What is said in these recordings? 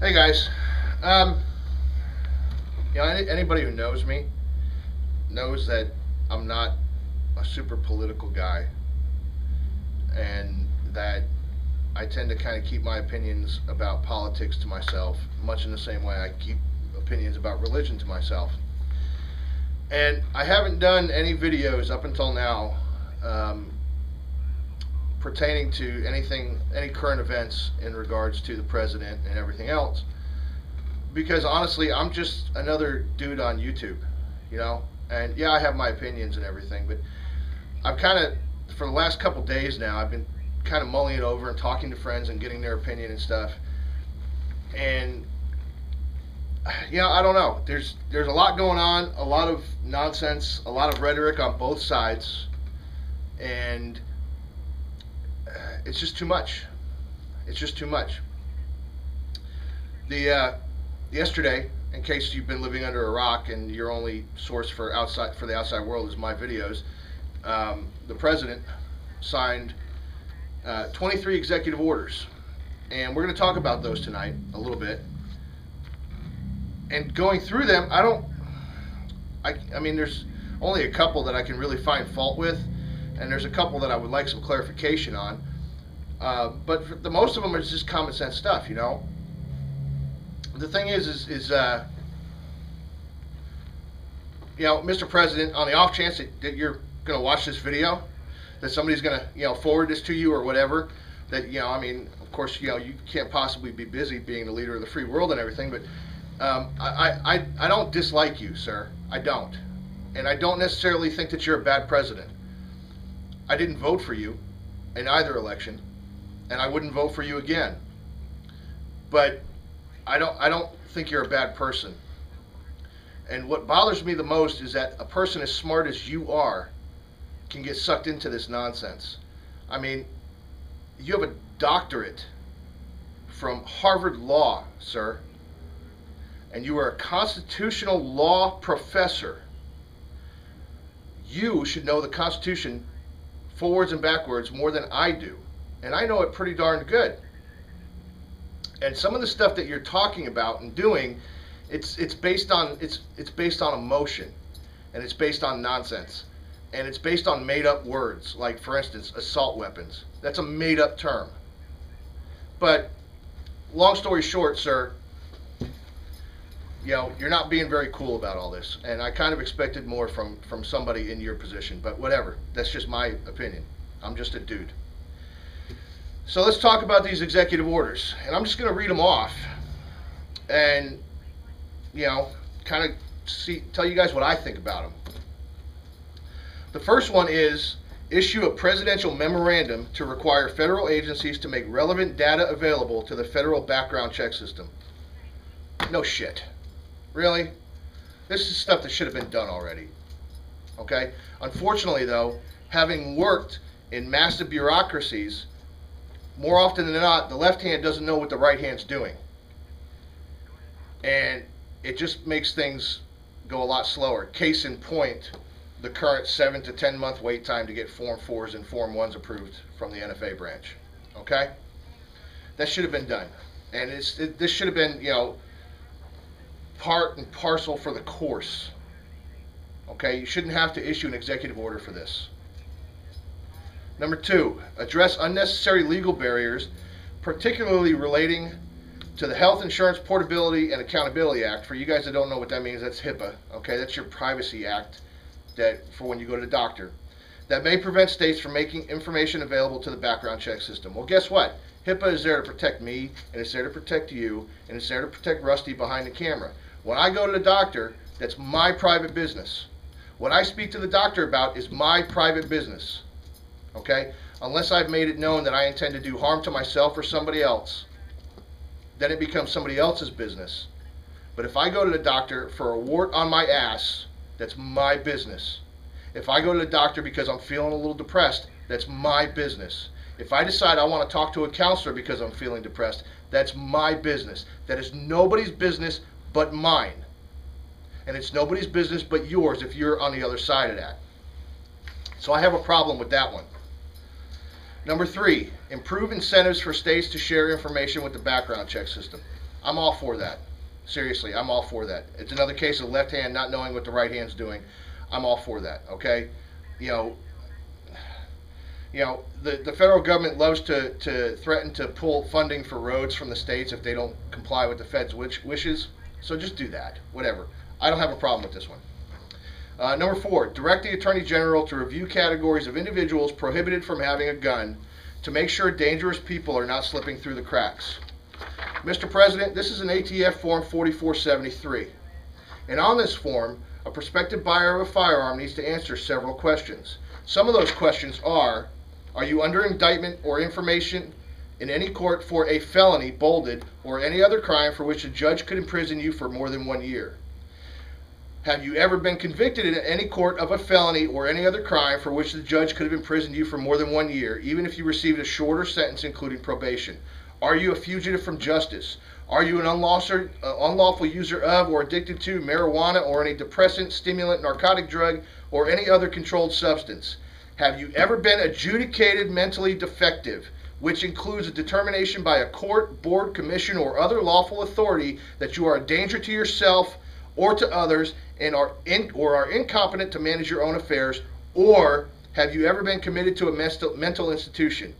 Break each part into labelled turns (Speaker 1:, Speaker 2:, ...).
Speaker 1: Hey guys, um, anybody who knows me knows that I'm not a super political guy, and that I tend to kind of keep my opinions about politics to myself, much in the same way I keep opinions about religion to myself. And I haven't done any videos up until now um, pertaining to any current events in regards to the president and everything else, because honestly, I'm just another dude on YouTube, you know. And yeah, I have my opinions and everything, but I've kind of, for the last couple days now, I've been kind of mulling it over and talking to friends and getting their opinion and stuff. And I don't know. There's a lot going on, a lot of nonsense, a lot of rhetoric on both sides, and it's just too much. It's just too much. Yesterday, in case you've been living under a rock and your only source for the outside world is my videos, the president signed 23 executive orders, and we're going to talk about those tonight a little bit. And going through them, I mean, there's only a couple that I can really find fault with, and there's a couple that I would like some clarification on. But the most of them is just common sense stuff, you know. The thing is Mr. President, on the off chance that you're going to watch this video, that somebody's going to, forward this to you or whatever, that, I mean, of course, you can't possibly be busy being the leader of the free world and everything, but I don't dislike you, sir. I don't. And I don't necessarily think that you're a bad president. I didn't vote for you in either election, and I wouldn't vote for you again. But I don't think you're a bad person. And what bothers me the most is that a person as smart as you are can get sucked into this nonsense. I mean, you have a doctorate from Harvard Law, sir, and you are a constitutional law professor. You should know the Constitution forwards and backwards more than I do, and I know it pretty darn good. And some of the stuff that you're talking about and doing, it's based on emotion, and it's based on nonsense, and it's based on made-up words. Like, for instance, assault weapons. That's a made-up term. But long story short, sir, you're not being very cool about all this, and I kind of expected more from somebody in your position. But whatever. That's just my opinion. I'm just a dude. So let's talk about these executive orders, and I'm just going to read them off, and kind of tell you guys what I think about them. The first one is issue a presidential memorandum to require federal agencies to make relevant data available to the federal background check system. No shit. Really? This is stuff that should have been done already. Okay? Unfortunately, though, having worked in massive bureaucracies, more often than not, the left hand doesn't know what the right hand's doing. And it just makes things go a lot slower. Case in point, the current 7 to 10 month wait time to get Form 4s and Form 1s approved from the NFA branch. Okay? That should have been done. And this should have been, part and parcel for the course. Okay? You shouldn't have to issue an executive order for this. Number 2, address unnecessary legal barriers, particularly relating to the Health Insurance Portability and Accountability Act. For you guys that don't know what that means, that's HIPAA. Okay, that's your privacy act for when you go to the doctor. That may prevent states from making information available to the background check system. Well, guess what? HIPAA is there to protect me, and it's there to protect you, and it's there to protect Rusty behind the camera. When I go to the doctor, that's my private business. What I speak to the doctor about is my private business. Okay? Unless I've made it known that I intend to do harm to myself or somebody else, then it becomes somebody else's business. But if I go to the doctor for a wart on my ass, that's my business. If I go to the doctor because I'm feeling a little depressed, that's my business. If I decide I want to talk to a counselor because I'm feeling depressed, that's my business. That is nobody's business but mine. And it's nobody's business but yours if you're on the other side of that. So I have a problem with that one. Number 3, improve incentives for states to share information with the background check system. I'm all for that. Seriously, I'm all for that. It's another case of left hand not knowing what the right hand's doing. I'm all for that. Okay, you know, the federal government loves to threaten to pull funding for roads from the states if they don't comply with the Fed's wishes. So just do that. Whatever. I don't have a problem with this one. Number 4, direct the Attorney General to review categories of individuals prohibited from having a gun to make sure dangerous people are not slipping through the cracks. Mr. President, this is an ATF Form 4473. And on this form, a prospective buyer of a firearm needs to answer several questions. Some of those questions are you under indictment or information in any court for a felony, bolded, or any other crime for which a judge could imprison you for more than 1 year? Have you ever been convicted in any court of a felony or any other crime for which the judge could have imprisoned you for more than 1 year, even if you received a shorter sentence including probation? Are you a fugitive from justice? Are you an unlawful user of or addicted to marijuana or any depressant, stimulant, narcotic drug, or any other controlled substance? Have you ever been adjudicated mentally defective, which includes a determination by a court, board, commission, or other lawful authority that you are a danger to yourself or to others and are incompetent to manage your own affairs? Or have you ever been committed to a mental institution?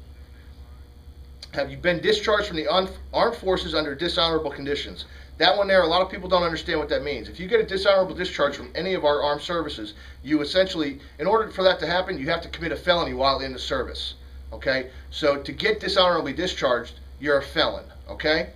Speaker 1: Have you been discharged from the armed forces under dishonorable conditions? That one there, a lot of people don't understand what that means. If you get a dishonorable discharge from any of our armed services, you essentially, in order for that to happen, you have to commit a felony while in the service. Okay? So to get dishonorably discharged, you're a felon. Okay?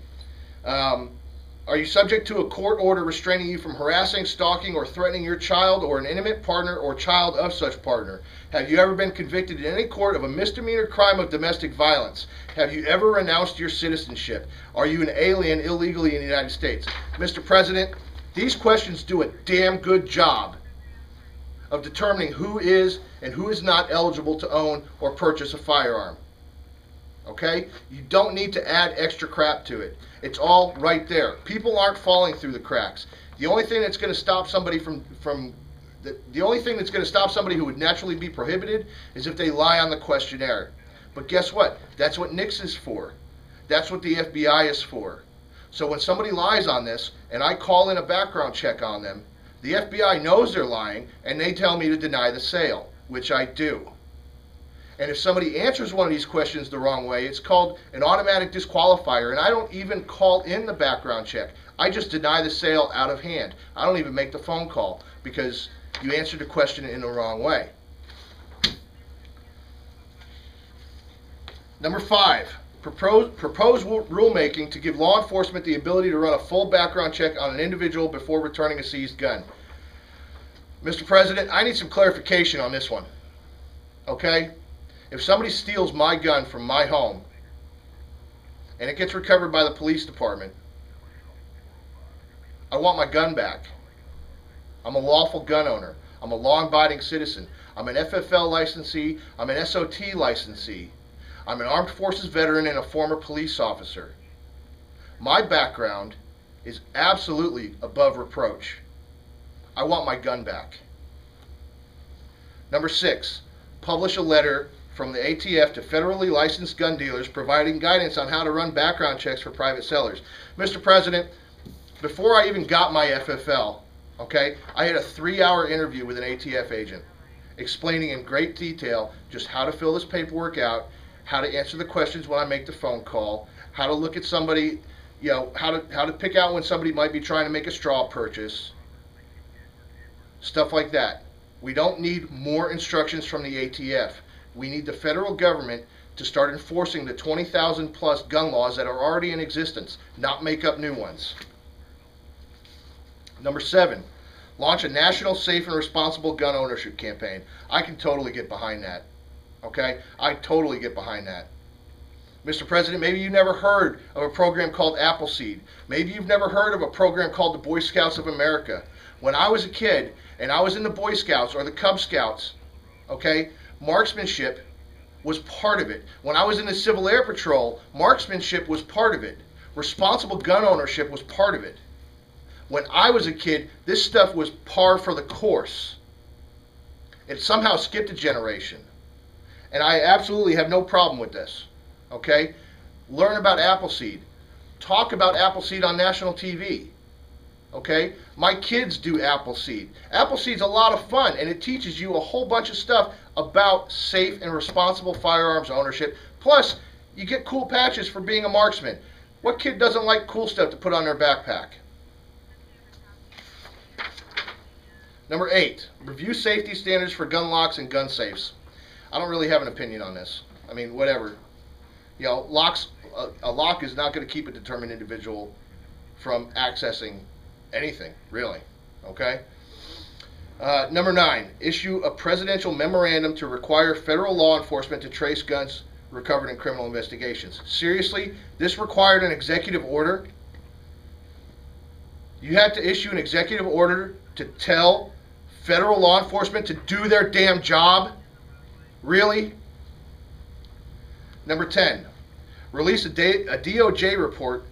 Speaker 1: Are you subject to a court order restraining you from harassing, stalking, or threatening your child or an intimate partner or child of such partner? Have you ever been convicted in any court of a misdemeanor crime of domestic violence? Have you ever renounced your citizenship? Are you an alien illegally in the United States? Mr. President, these questions do a damn good job of determining who is and who is not eligible to own or purchase a firearm. Okay? You don't need to add extra crap to it. It's all right there. People aren't falling through the cracks. The only thing that's going to stop somebody the only thing that's going to stop somebody who would naturally be prohibited is if they lie on the questionnaire. But guess what? That's what NICS is for. That's what the FBI is for. So when somebody lies on this and I call in a background check on them, the FBI knows they're lying and they tell me to deny the sale, which I do. And if somebody answers one of these questions the wrong way, it's called an automatic disqualifier, and I don't even call in the background check. I just deny the sale out of hand. I don't even make the phone call because you answered the question in the wrong way. Number 5, propose rulemaking to give law enforcement the ability to run a full background check on an individual before returning a seized gun. Mr. President, I need some clarification on this one. Okay? If somebody steals my gun from my home and it gets recovered by the police department, I want my gun back. I'm a lawful gun owner. I'm a law-abiding citizen. I'm an FFL licensee. I'm an SOT licensee. I'm an armed forces veteran and a former police officer. My background is absolutely above reproach. I want my gun back. Number 6, publish a letter from the ATF to federally licensed gun dealers providing guidance on how to run background checks for private sellers. Mr. President, before I even got my FFL, okay, I had a 3-hour interview with an ATF agent explaining in great detail just how to fill this paperwork out, how to answer the questions when I make the phone call, how to look at somebody, how to pick out when somebody might be trying to make a straw purchase, stuff like that. We don't need more instructions from the ATF. We need the federal government to start enforcing the 20,000 plus gun laws that are already in existence, not make up new ones. Number 7, launch a national safe and responsible gun ownership campaign. I can totally get behind that. Okay? I totally get behind that. Mr. President, maybe you've never heard of a program called Appleseed. Maybe you've never heard of a program called the Boy Scouts of America. When I was a kid and I was in the Boy Scouts or the Cub Scouts, okay, marksmanship was part of it. When I was in the Civil Air Patrol, marksmanship was part of it. Responsible gun ownership was part of it. When I was a kid, this stuff was par for the course. It somehow skipped a generation. And I absolutely have no problem with this. Okay? Learn about Appleseed. talk about Appleseed on national TV. Okay? My kids do Appleseed. Appleseed's a lot of fun, and it teaches you a whole bunch of stuff about safe and responsible firearms ownership. Plus, you get cool patches for being a marksman. What kid doesn't like cool stuff to put on their backpack? Number 8, review safety standards for gun locks and gun safes. I don't really have an opinion on this. I mean, whatever. You know, a lock is not going to keep a determined individual from accessing anything, really. Okay? Number 9, issue a presidential memorandum to require federal law enforcement to trace guns recovered in criminal investigations. Seriously? This required an executive order? You had to issue an executive order to tell federal law enforcement to do their damn job? Really? Number 10, release a DOJ report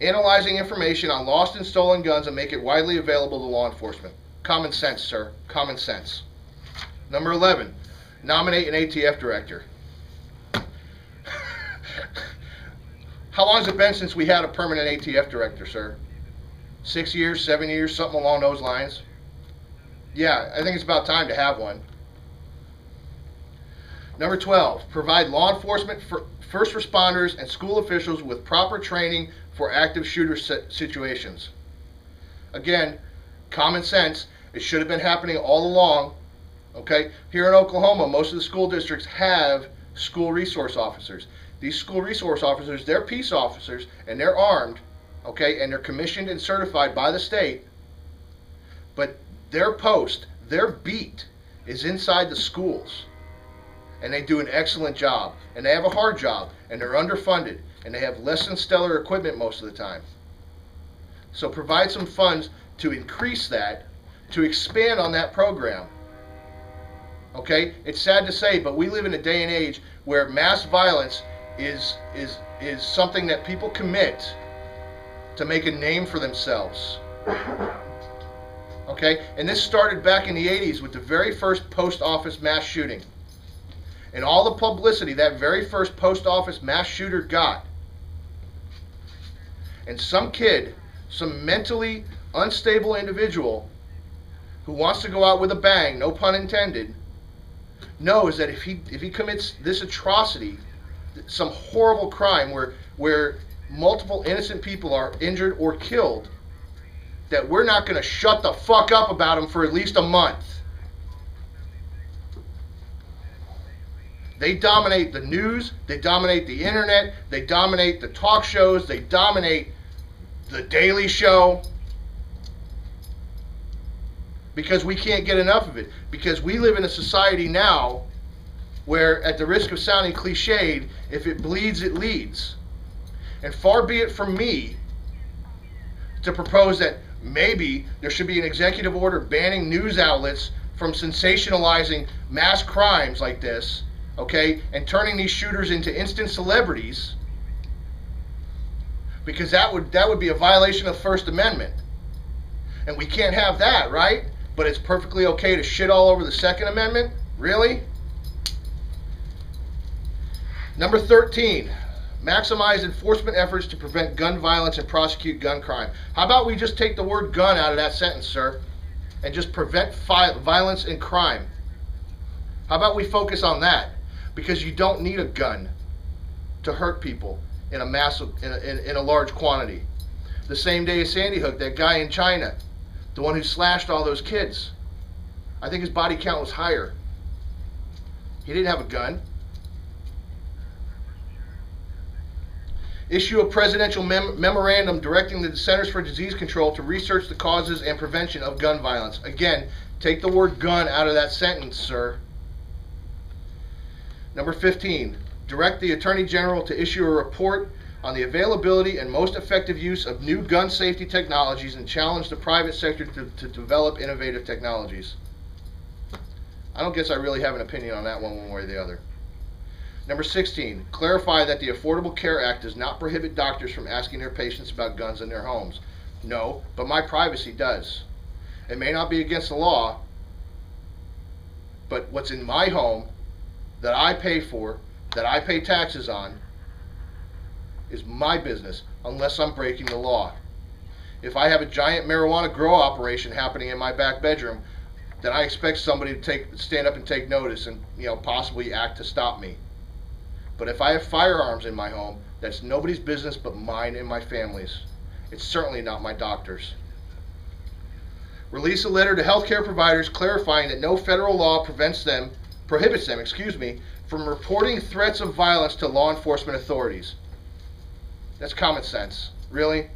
Speaker 1: analyzing information on lost and stolen guns and make it widely available to law enforcement. Common sense, sir. Common sense. Number 11, nominate an ATF director. How long has it been since we had a permanent ATF director, sir? 6 years, 7 years, something along those lines? Yeah, I think it's about time to have one. Number 12, provide law enforcement, first responders, and school officials with proper training for active shooter situations. Again, common sense. It should have been happening all along. Okay? Here in Oklahoma, most of the school districts have school resource officers. These school resource officers, they're peace officers, and they're armed, okay, and they're commissioned and certified by the state, but their post, their beat, is inside the schools. And they do an excellent job. And they have a hard job. And they're underfunded. And they have less than stellar equipment most of the time. So provide some funds to increase that, to expand on that program. Okay? It's sad to say, but we live in a day and age where mass violence is something that people commit to make a name for themselves. Okay? And this started back in the 80s with the very first post office mass shooting. And all the publicity that very first post office mass shooter got. And some kid, some mentally unstable individual who wants to go out with a bang, no pun intended, knows that if he commits this atrocity, some horrible crime where multiple innocent people are injured or killed, that we're not going to shut the fuck up about him for at least a month. They dominate the news, they dominate the internet, they dominate the talk shows, they dominate the Daily Show. Because we can't get enough of it. Because we live in a society now where, at the risk of sounding cliched, if it bleeds, it leads. And far be it from me to propose that maybe there should be an executive order banning news outlets from sensationalizing mass crimes like this, okay, and turning these shooters into instant celebrities, because that would be a violation of the First Amendment. And we can't have that, right? But it's perfectly okay to shit all over the Second Amendment? Really? Number 13, maximize enforcement efforts to prevent gun violence and prosecute gun crime. How about we just take the word gun out of that sentence, sir, and just prevent violence and crime? How about we focus on that? Because you don't need a gun to hurt people in a massive, in a large quantity. The same day as Sandy Hook, that guy in China, the one who slashed all those kids, I think his body count was higher. He didn't have a gun. Issue a presidential memorandum directing the Centers for Disease Control to research the causes and prevention of gun violence. Again, take the word gun out of that sentence, sir. Number 15, direct the Attorney General to issue a report on the availability and most effective use of new gun safety technologies and challenge the private sector to develop innovative technologies. I don't guess I really have an opinion on that one way or the other. Number 16, clarify that the Affordable Care Act does not prohibit doctors from asking their patients about guns in their homes. No, but my privacy does. It may not be against the law, but what's in my home that I pay for, that I pay taxes on, is my business unless I'm breaking the law. If I have a giant marijuana grow operation happening in my back bedroom, then I expect somebody to stand up and take notice and possibly act to stop me. But if I have firearms in my home, that's nobody's business but mine and my family's. It's certainly not my doctor's. Release a letter to healthcare providers clarifying that no federal law prohibits them, from reporting threats of violence to law enforcement authorities. That's common sense. Really?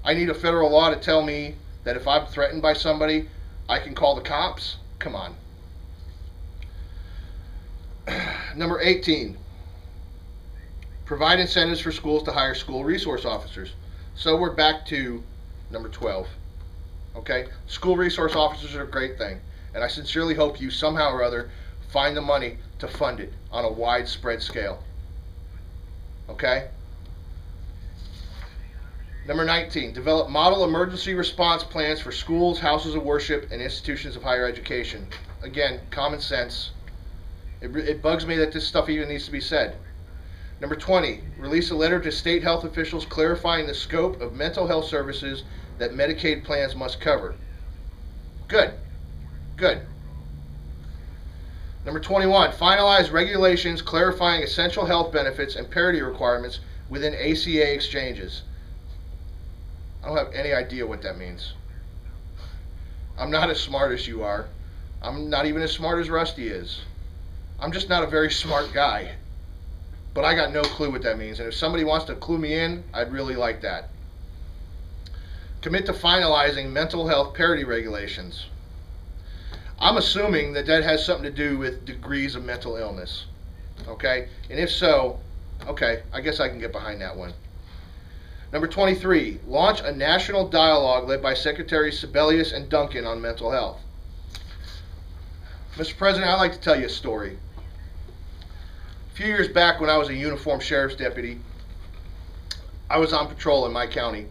Speaker 1: I need a federal law to tell me that if I'm threatened by somebody, I can call the cops? Come on. Number 18. Provide incentives for schools to hire school resource officers. So we're back to number 12. Okay? School resource officers are a great thing. And I sincerely hope you somehow or other find the money to fund it on a widespread scale. Okay? Number 19, develop model emergency response plans for schools, houses of worship, and institutions of higher education. Again, common sense. It bugs me that this stuff even needs to be said. Number 20, release a letter to state health officials clarifying the scope of mental health services that Medicaid plans must cover. Good. Good. Number 21, finalize regulations clarifying essential health benefits and parity requirements within ACA exchanges. I don't have any idea what that means. I'm not as smart as you are. I'm not even as smart as Rusty is. I'm just not a very smart guy. But I got no clue what that means. And if somebody wants to clue me in, I'd really like that. Commit to finalizing mental health parity regulations. I'm assuming that that has something to do with degrees of mental illness. Okay? And if so, okay, I guess I can get behind that one. Number 23, launch a national dialogue led by Secretaries Sebelius and Duncan on mental health. Mr. President, I'd like to tell you a story. A few years back when I was a uniformed sheriff's deputy, I was on patrol in my county,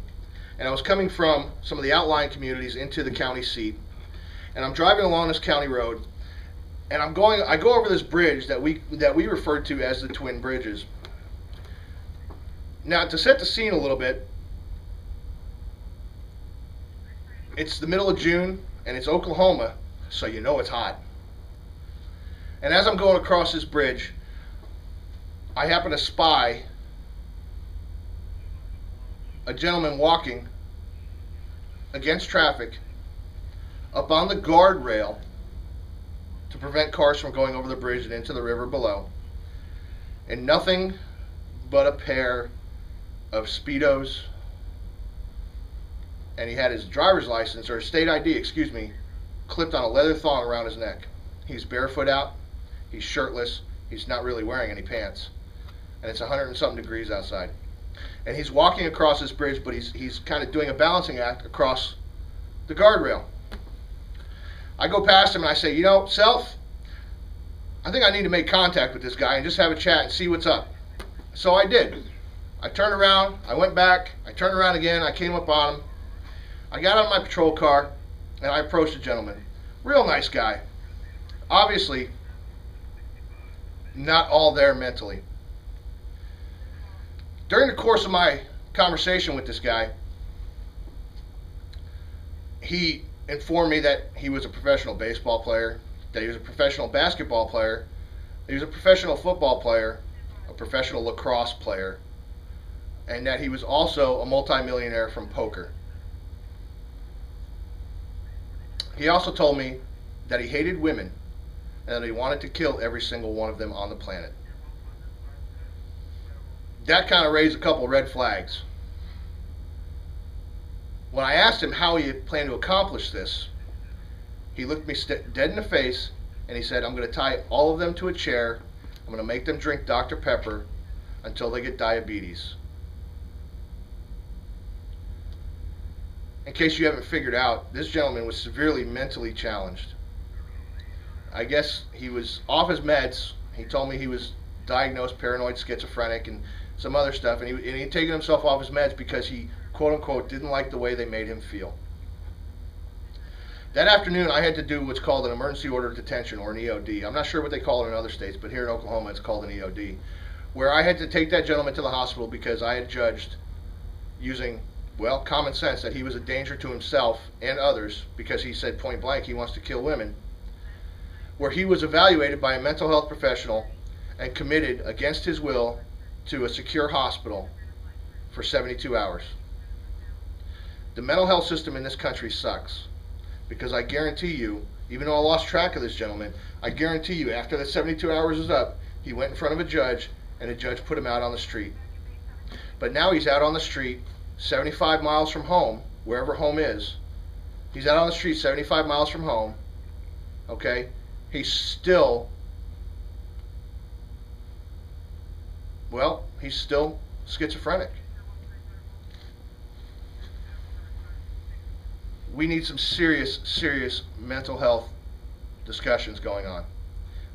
Speaker 1: and I was coming from some of the outlying communities into the county seat, and I'm driving along this county road, and I go over this bridge that we referred to as the Twin Bridges. Now, to set the scene a little bit, it's the middle of June, and it's Oklahoma, so you know it's hot. And as I'm going across this bridge, I happen to spy a gentleman walking against traffic up on the guardrail to prevent cars from going over the bridge and into the river below, and nothing but a pair of Speedos, and he had his driver's license, or his state ID, clipped on a leather thong around his neck. He's barefoot out, he's shirtless, he's not really wearing any pants, and it's 100 and something degrees outside. And he's walking across this bridge, but he's kind of doing a balancing act across the guardrail. I go past him and I say, you know, Self, I think I need to make contact with this guy and just have a chat and see what's up. So I did. I turned around, I went back, I turned around again, I came up on him. I got out of my patrol car, and I approached the gentleman. Real nice guy. Obviously, not all there mentally. During the course of my conversation with this guy, he informed me that he was a professional baseball player, that he was a professional basketball player, that he was a professional football player, a professional lacrosse player, and that he was also a multimillionaire from poker. He also told me that he hated women and that he wanted to kill every single one of them on the planet. That kind of raised a couple red flags. When I asked him how he had planned to accomplish this, he looked me dead in the face and he said, I'm going to tie all of them to a chair, I'm going to make them drink Dr. Pepper until they get diabetes. In case you haven't figured out, this gentleman was severely mentally challenged. I guess he was off his meds. He told me he was diagnosed paranoid schizophrenic and some other stuff, and he'd taken himself off his meds because he, quote unquote, didn't like the way they made him feel. That afternoon, I had to do what's called an emergency order of detention, or an EOD. I'm not sure what they call it in other states, but here in Oklahoma, it's called an EOD, where I had to take that gentleman to the hospital because I had judged, using, well, common sense, that he was a danger to himself and others because he said point blank he wants to kill women, where he was evaluated by a mental health professional and committed against his will to a secure hospital for 72 hours. The mental health system in this country sucks, because I guarantee you, even though I lost track of this gentleman, I guarantee you after the 72 hours is up, he went in front of a judge and a judge put him out on the street. But now he's out on the street 75 miles from home, wherever home is. He's out on the street 75 miles from home, okay? He's still, well, he's still schizophrenic. We need some serious mental health discussions going on.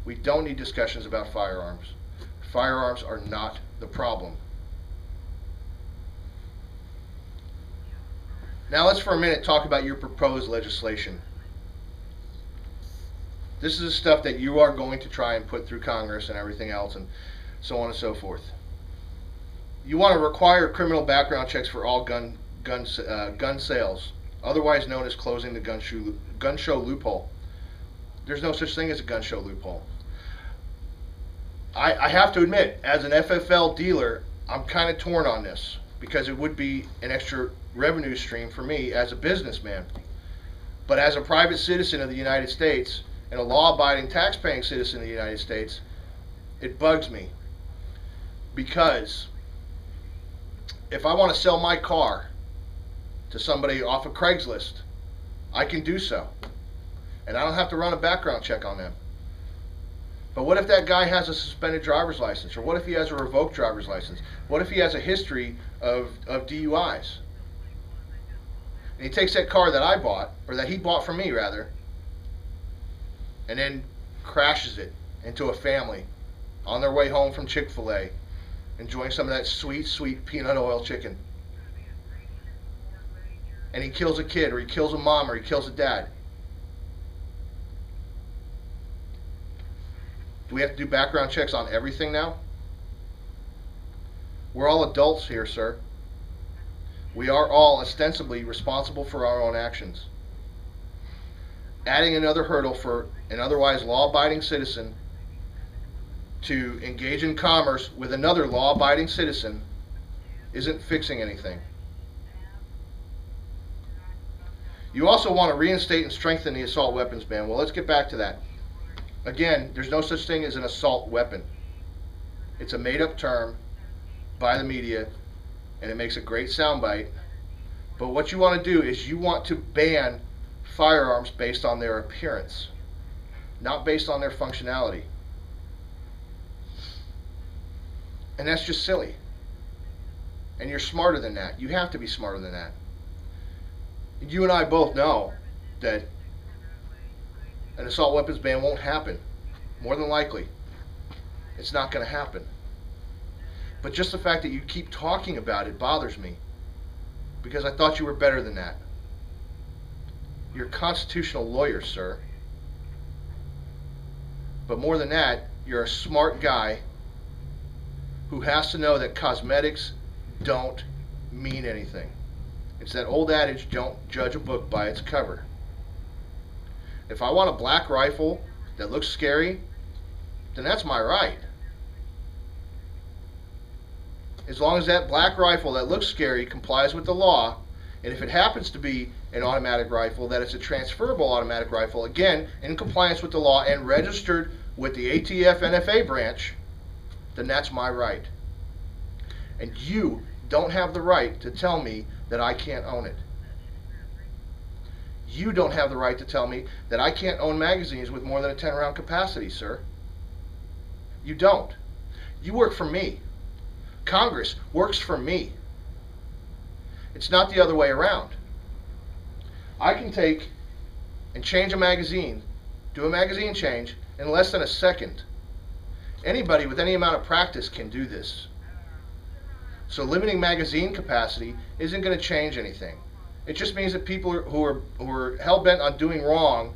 Speaker 1: We don't need discussions about firearms. Firearms are not the problem. Now let's for a minute talk about your proposed legislation. This is the stuff that you are going to try and put through Congress and everything else and so on and so forth. You want to require criminal background checks for all gun sales, otherwise known as closing the gun show loophole. There's no such thing as a gun show loophole. I have to admit, as an FFL dealer, I'm kind of torn on this, because it would be an extra revenue stream for me as a businessman. But as a private citizen of the United States and a law-abiding tax-paying citizen of the United States, it bugs me. Because if I want to sell my car to somebody off of Craigslist, I can do so. And I don't have to run a background check on them. But what if that guy has a suspended driver's license? Or what if he has a revoked driver's license? What if he has a history of DUIs? And he takes that car that I bought, or that he bought from me rather, and then crashes it into a family on their way home from Chick-fil-A, enjoying some of that sweet peanut oil chicken. And he kills a kid, or he kills a mom, or he kills a dad. Do we have to do background checks on everything now? We're all adults here, sir. We are all ostensibly responsible for our own actions. Adding another hurdle for an otherwise law-abiding citizen to engage in commerce with another law-abiding citizen isn't fixing anything. You also want to reinstate and strengthen the assault weapons ban. Well, let's get back to that. Again, there's no such thing as an assault weapon. It's a made-up term by the media, and it makes a great soundbite. But what you want to do is you want to ban firearms based on their appearance, not based on their functionality. And that's just silly. And you're smarter than that. You have to be smarter than that. You and I both know that an assault weapons ban won't happen. More than likely, it's not going to happen. But just the fact that you keep talking about it bothers me, because I thought you were better than that. You're a constitutional lawyer, sir. But more than that, you're a smart guy who has to know that cosmetics don't mean anything. It's that old adage, don't judge a book by its cover. If I want a black rifle that looks scary, then that's my right. As long as that black rifle that looks scary complies with the law, and if it happens to be an automatic rifle, that it's a transferable automatic rifle, again, in compliance with the law and registered with the ATF NFA branch, then that's my right. And you don't have the right to tell me that I can't own it. You don't have the right to tell me that I can't own magazines with more than a 10-round capacity, sir. You don't. You work for me. Congress works for me. It's not the other way around. I can take and change a magazine, do a magazine change, in less than a second. Anybody with any amount of practice can do this. So limiting magazine capacity isn't going to change anything. It just means that people who are hell-bent on doing wrong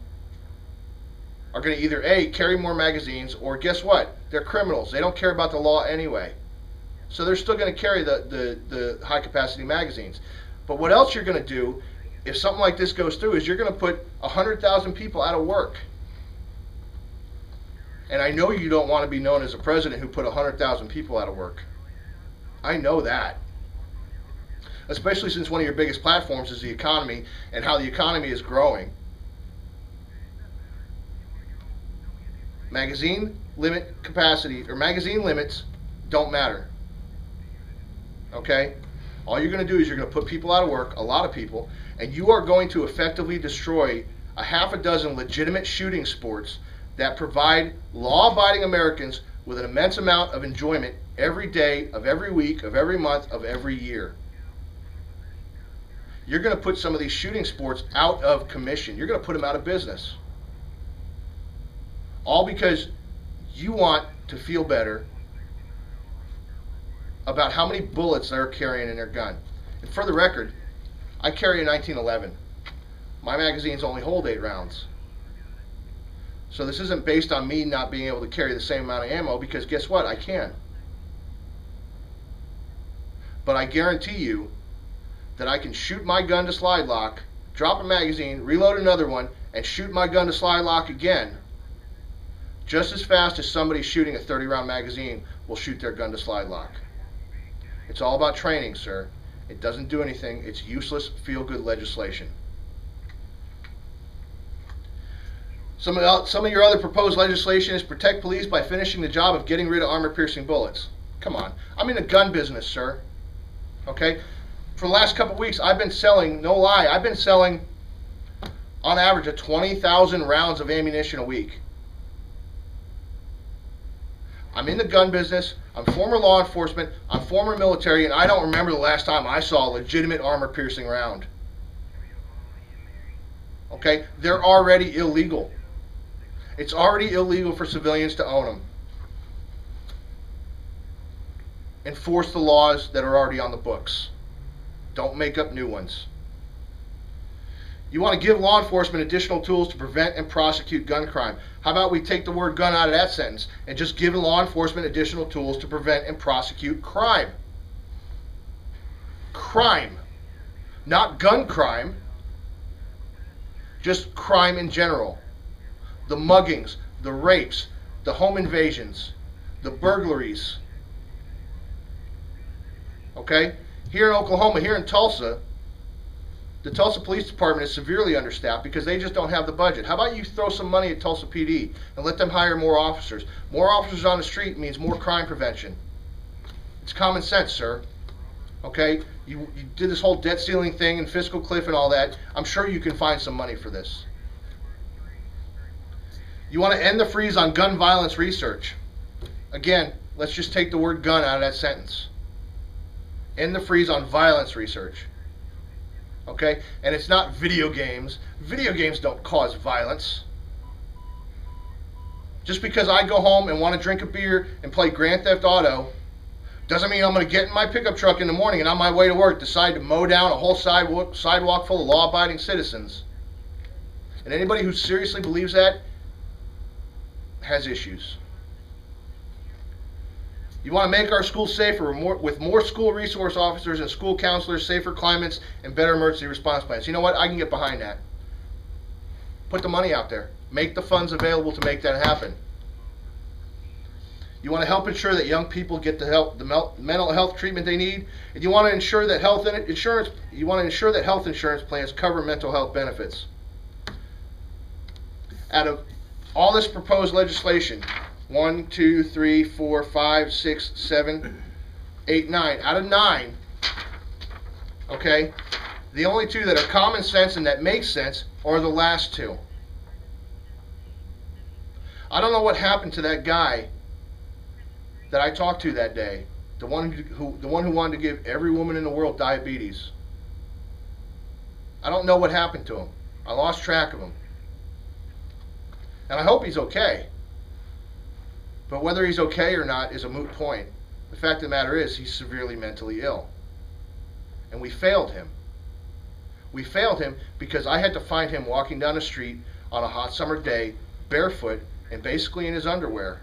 Speaker 1: are going to either A, carry more magazines, or guess what? They're criminals. They don't care about the law anyway. So they're still going to carry the high capacity magazines. But what else you're going to do if something like this goes through is you're going to put 100,000 people out of work. And I know you don't want to be known as a president who put 100,000 people out of work. I know that. Especially since one of your biggest platforms is the economy and how the economy is growing. Magazine limit capacity, or magazine limits, don't matter. Okay? All you're going to do is you're going to put people out of work, a lot of people, and you are going to effectively destroy a half a dozen legitimate shooting sports that provide law-abiding Americans with an immense amount of enjoyment every day, of every week, of every month, of every year. You're going to put some of these shooting sports out of commission. You're going to put them out of business. All because you want to feel better about how many bullets they're carrying in their gun. And for the record, I carry a 1911. My magazines only hold 8 rounds. So this isn't based on me not being able to carry the same amount of ammo, because guess what? I can. But I guarantee you that I can shoot my gun to slide lock, drop a magazine, reload another one, and shoot my gun to slide lock again just as fast as somebody shooting a 30-round magazine will shoot their gun to slide lock. It's all about training, sir. It doesn't do anything. It's useless, feel-good legislation. Some of your other proposed legislation is protect police by finishing the job of getting rid of armor-piercing bullets. Come on. I'm in the gun business, sir. Okay? For the last couple of weeks, I've been selling, no lie, I've been selling on average of 20,000 rounds of ammunition a week. I'm in the gun business, I'm former law enforcement, I'm former military, and I don't remember the last time I saw a legitimate armor-piercing round. Okay? They're already illegal. It's already illegal for civilians to own them. Enforce the laws that are already on the books. Don't make up new ones. You want to give law enforcement additional tools to prevent and prosecute gun crime. How about we take the word gun out of that sentence and just give law enforcement additional tools to prevent and prosecute crime? Crime. Not gun crime. Just crime in general. The muggings, the rapes, the home invasions, the burglaries. Okay? Here in Oklahoma, here in Tulsa, the Tulsa Police Department is severely understaffed because they just don't have the budget. How about you throw some money at Tulsa PD and let them hire more officers? More officers on the street means more crime prevention. It's common sense, sir. Okay? You did this whole debt ceiling thing and fiscal cliff and all that. I'm sure you can find some money for this. You want to end the freeze on gun violence research. Again, let's just take the word gun out of that sentence. End the freeze on violence research. Okay? And it's not video games. Video games don't cause violence. Just because I go home and want to drink a beer and play Grand Theft Auto doesn't mean I'm going to get in my pickup truck in the morning and on my way to work decide to mow down a whole sidewalk full of law-abiding citizens. And anybody who seriously believes that has issues. You want to make our schools safer with more school resource officers and school counselors, safer climates, and better emergency response plans. You know what? I can get behind that. Put the money out there. Make the funds available to make that happen. You want to help ensure that young people get the mental health treatment they need, and you want to ensure that health insurance plans cover mental health benefits. Out of all this proposed legislation, 1, 2, 3, 4, 5, 6, 7, 8, 9. Out of 9, okay, the only 2 that are common sense and that make sense are the last 2. I don't know what happened to that guy that I talked to that day, the one who wanted to give every woman in the world diabetes. I don't know what happened to him. I lost track of him. And I hope he's okay. But whether he's okay or not is a moot point. The fact of the matter is he's severely mentally ill. And we failed him. We failed him because I had to find him walking down the street on a hot summer day barefoot and basically in his underwear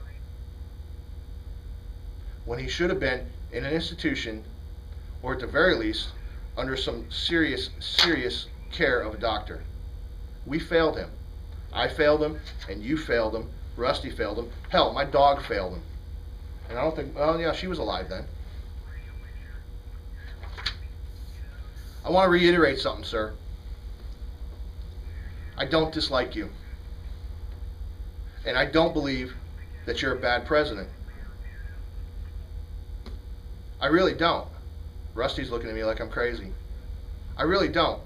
Speaker 1: when he should have been in an institution, or at the very least under some serious care of a doctor. We failed him. I failed him, and you failed him. Rusty failed him. Hell, my dog failed him. And I don't think, well, yeah, she was alive then. I want to reiterate something, sir. I don't dislike you. And I don't believe that you're a bad president. I really don't. Rusty's looking at me like I'm crazy. I really don't.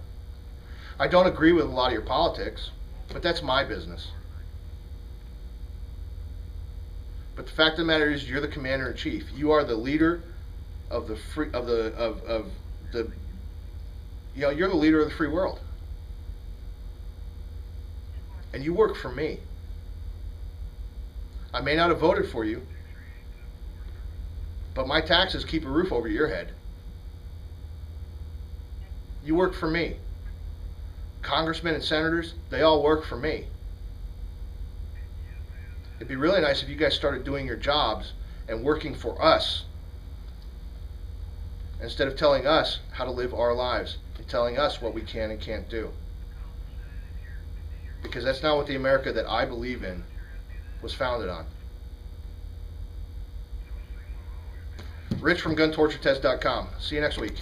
Speaker 1: I don't agree with a lot of your politics, but that's my business. But the fact of the matter is, you're the commander-in-chief. You are the leader of the free, of the you know, you're the leader of the free world. And you work for me. I may not have voted for you, but my taxes keep a roof over your head. You work for me. Congressmen and senators, they all work for me. It'd be really nice if you guys started doing your jobs and working for us, instead of telling us how to live our lives and telling us what we can and can't do. Because that's not what the America that I believe in was founded on. Rich from GunTortureTests.com. See you next week.